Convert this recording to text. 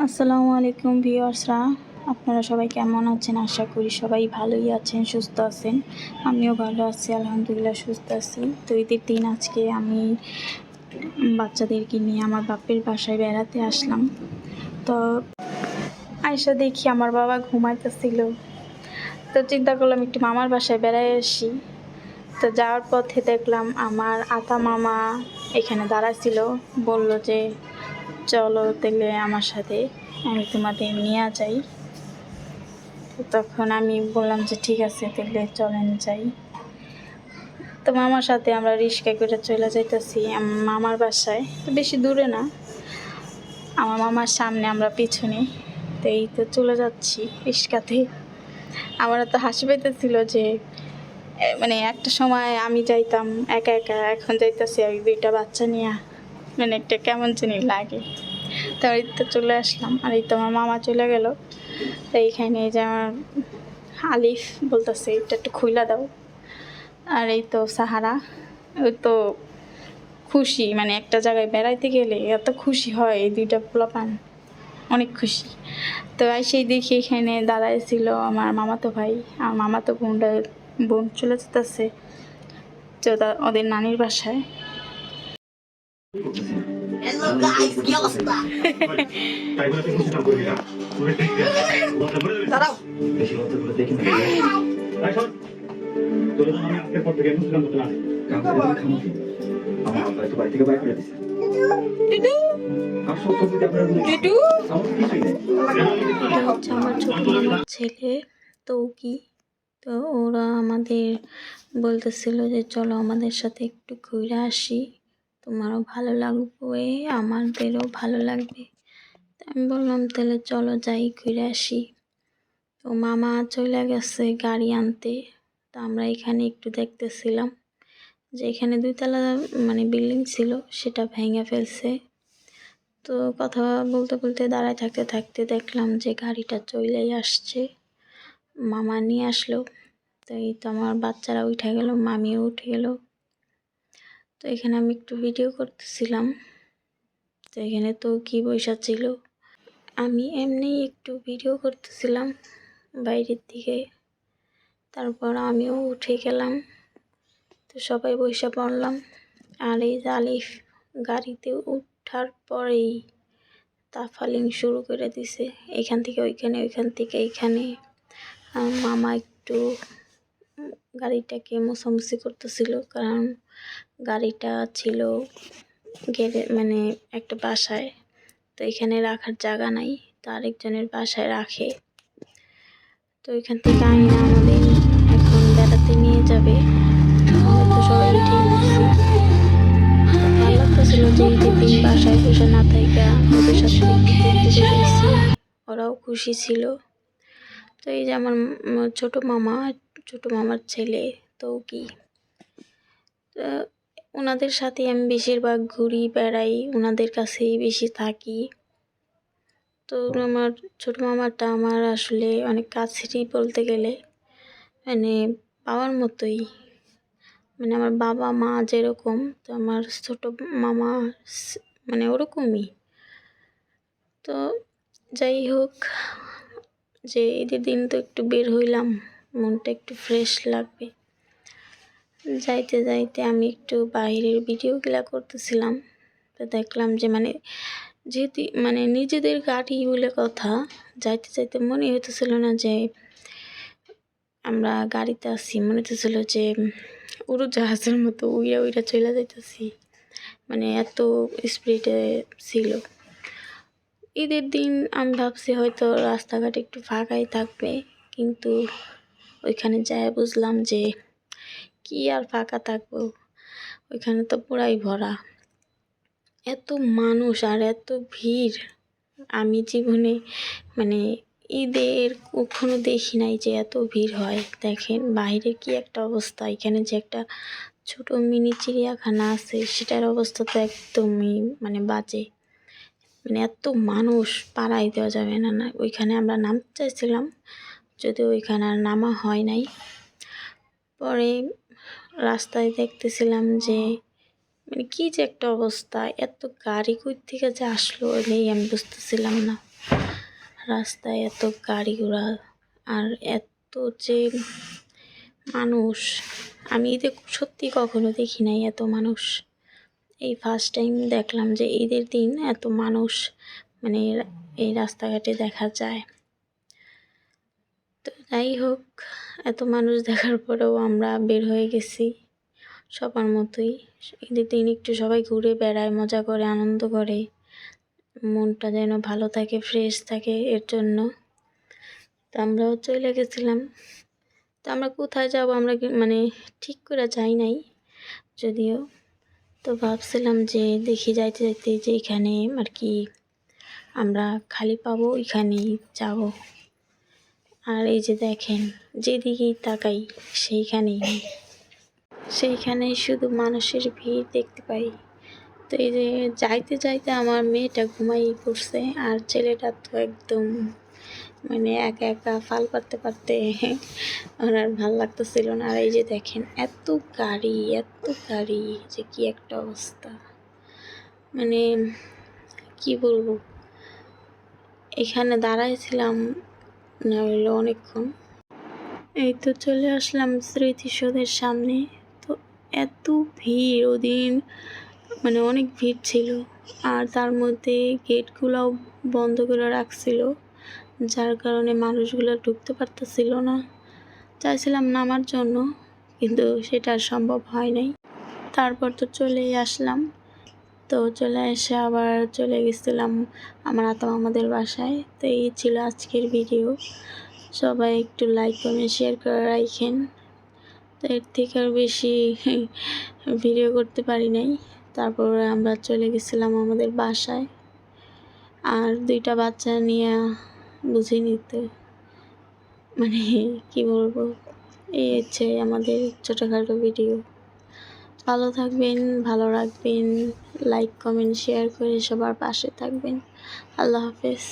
আসসালামু আলাইকুম ভিউয়ার্সরা, আপনারা সবাই কেমন আছেন? আশা করি সবাই ভালোই আছেন, সুস্থ আছেন। আমিও ভালো আছি, আলহামদুলিল্লাহ সুস্থ আছি। তো ঈদের দিন আজকে আমি বাচ্চাদেরকে নিয়ে আমার বাপের বাসায় বেড়াতে আসলাম। তো আয়সা দেখি আমার বাবা ঘুমাইতেছিল। তো চিন্তা করলাম একটু মামার বাসায় বেড়ায় আসি। তো যাওয়ার পথে দেখলাম আমার আতা মামা এখানে দাঁড়াছিল, বলল যে চলো তাহলে আমার সাথে, আমি তোমাদের নিয়ে যাই। তখন আমি বললাম যে ঠিক আছে তাহলে চলেন যাই। তো মামার সাথে আমরা রিক্সায় করে চলে যাইতেছি মামার বাসায়। তো বেশি দূরে না, আমার মামার সামনে আমরা পিছনে। তো এই তো চলে যাচ্ছি রিক্সাতে। আমার তো হাসি পাইতেছিল যে মানে একটা সময় আমি যাইতাম একা একা, এখন যাইতেছি ওই দুইটা বাচ্চা নিয়ে, মানে একটা কেমন জানি লাগে। তো এই তো চলে আসলাম, আর এই তো আমার মামা চলে গেল। তো এইখানে এই যে আমার আলিফ বলতেছে এটা একটু খুইলা দাও। আর এই তো সাহারা, ওই তো খুশি, মানে একটা জায়গায় বেড়াইতে গেলে এত খুশি হয় এই দুইটা পোলাপান, অনেক খুশি। তো সেই দেখি এখানে দাঁড়ায় ছিল আমার মামাতো ভাই, আর মামাতো বোন চলে যেতেছে ওদের নানির বাসায়। আমার ছোট মামার ছেলে তৌকি, তো ওরা আমাদের বলতেছিল যে চলো আমাদের সাথে একটু ঘুরে আসি, তোমারও ভালো লাগবে আমাদেরও ভালো লাগবে। আমি বললাম তাহলে চলো যাই ঘুরে আসি। তো মামা চলে গেছে গাড়ি আনতে। তো আমরা এখানে একটু দেখতেছিলাম যে এখানে 2 তলা মানে বিল্ডিং ছিল, সেটা ভেঙে ফেলছে। তো কথা বলতে বলতে দাঁড়ায় থাকতে থাকতে দেখলাম যে গাড়িটা চলেই আসছে, মামা নিয়ে আসলো। তো এই তো আমার বাচ্চারা উঠে গেল, মামিও উঠে গেল। তো এখানে আমি একটু ভিডিও করতেছিলাম। তো এখানে তো কি বৈশা ছিল, আমি এমনি একটু ভিডিও করতেছিলাম বাইরের দিকে। তারপর আমিও উঠে গেলাম। তো সবাই বৈশা পড়লাম। আর এই আলিফ গাড়িতে উঠার পরেই তাফালিং শুরু করে দিছে, এখান থেকে ওইখানে, ওইখান থেকে এইখানে। মামা একটু গাড়িটাকে মোছামুছি করতেছিল, কারণ গাড়িটা ছিল মানে একটা বাসায়, তো এখানে রাখার জায়গা নাই, তো আরেকজনের বাসায় রাখে। তো এখান থেকে আইনা আমাদের এখন বেড়াতে নিয়ে যাবে। তো সবাই উঠেই গেছি। ভালো লাগতেছিল যে ঈদের দিন বাসায় বসে না থাইকা ওদের সাথে ঘুরতে বেরিয়েছি, ওরাও খুশি ছিল। তো এই যে আমার ছোট মামার ছেলে তৌকি, তো ওনাদের সাথে আমি বেশিরভাগ ঘুরি বেড়াই, ওনাদের কাছেই বেশি থাকি। তো আমার ছোট মামাটা আমার আসলে অনেক কাছেরই বলতে গেলে, মানে বাবার মতোই, মানে আমার বাবা মা যেরকম, তো আমার ছোট মামা মানে ওরকমই। তো যাই হোক, যে ঈদের দিন তো একটু বের হইলাম, মনটা একটু ফ্রেশ লাগবে। যাইতে যাইতে আমি একটু বাইরের ভিডিওগুলা করতেছিলাম। তো দেখলাম যে যেহেতু নিজেদের গাড়ি বলে কথা, যাইতে যাইতে মনে হইতেছিল না যে আমরা গাড়িতে আছি, মনে হইতেছিল যে উড়োজাহাজের মতো উইরা উইরা চলে যাইতেছি, মানে এত স্পিডে ছিল। ঈদের দিন আমি ভাবছি হয়তো রাস্তাঘাট একটু ফাঁকাই থাকবে, কিন্তু ওইখানে যায় বুঝলাম যে কি আর ফাঁকা থাকবো, ওইখানে তো পুরাই ভরা, এত মানুষ আর এত ভিড়। আমি জীবনে ঈদের কখনো দেখি নাই যে এত ভিড় হয়। দেখেন বাইরে কি একটা অবস্থা, এখানে যে একটা ছোট মিনি চিড়িয়াখানা আছে সেটার অবস্থা তো একদমই বাজে। এত মানুষ পাড়াই দেওয়া যাবে না। ওইখানে আমরা নামতে চাইছিলাম, যদিও ওইখানে আর নামা হয় নাই। পরে রাস্তায় দেখতেছিলাম যে কি যে একটা অবস্থা, এত গাড়ি কই থেকে যে আসলো নেই আমি বুঝতেছিলাম না। রাস্তায় এত গাড়ি ঘোড়া আর এত যে মানুষ, আমি ঈদে সত্যি কখনো দেখি নাই এত মানুষ। এই ফার্স্ট টাইম দেখলাম যে ঈদের দিন এত মানুষ মানে এই রাস্তাঘাটে দেখা যায়। তো যাই হোক, এত মানুষ দেখার পরেও আমরা বের হয়ে গেছি সবার মতোই। ঈদের দিন একটু সবাই ঘুরে বেড়ায়, মজা করে, আনন্দ করে, মনটা যেন ভালো থাকে, ফ্রেশ থাকে, এর জন্য। তো আমরাও চলে গেছিলাম। তো আমরা কোথায় যাব আমরা মানে ঠিক করে যাই নাই যদিও। তো ভাবছিলাম যে দেখি যাইতে যাইতে যে এখানে আর কি আমরা খালি পাবো, এখানেই যাব। আর এই যে দেখেন, যেদিকেই তাকাই সেইখানেই শুধু মানুষের ভিড় দেখতে পাই। তো এই যে যাইতে যাইতে আমার মেয়েটা ঘুমাই পড়ছে, আর ছেলেটা তো একদম মানে একা একা ফাল পারতে পারতে আমার আর ভাল লাগতেছিল না। আর এই যে দেখেন এত গাড়ি যে কি একটা অবস্থা, মানে কি বলবো। এখানে দাঁড়াইছিলাম না হইলো অনেকক্ষণ। এই তো চলে আসলাম স্মৃতিসৌধের সামনে। তো এত ভিড় ওদিন, মানে অনেক ভিড় ছিল, আর তার মধ্যে গেটগুলোও বন্ধ করে রাখছিল, যার কারণে মানুষগুলো ঢুকতে পারতেছিল না। চাইছিলাম নামার জন্য, কিন্তু সেটা সম্ভব হয় নাই। তারপর তো চলেই আসলাম। তো চলে এসে আবার চলে গেছিলাম আমার আমাদের বাসায়। তো এই ছিল আজকের ভিডিও। সবাই একটু লাইক কমেন্ট শেয়ার করে রাখেন। তো এর থেকে আর বেশি ভিডিও করতে পারি নাই। তারপরে আমরা চলে গেছিলাম আমাদের বাসায়, আর 2টা বাচ্চা নিয়ে বুঝে নিতে, মানে কি বলবো। এই হচ্ছে আমাদের ছোটোখাটো ভিডিও। ভালো থাকবেন, ভালো রাখবেন, লাইক কমেন্ট শেয়ার করে সবার পাশে থাকবেন। আল্লাহ হাফেজ।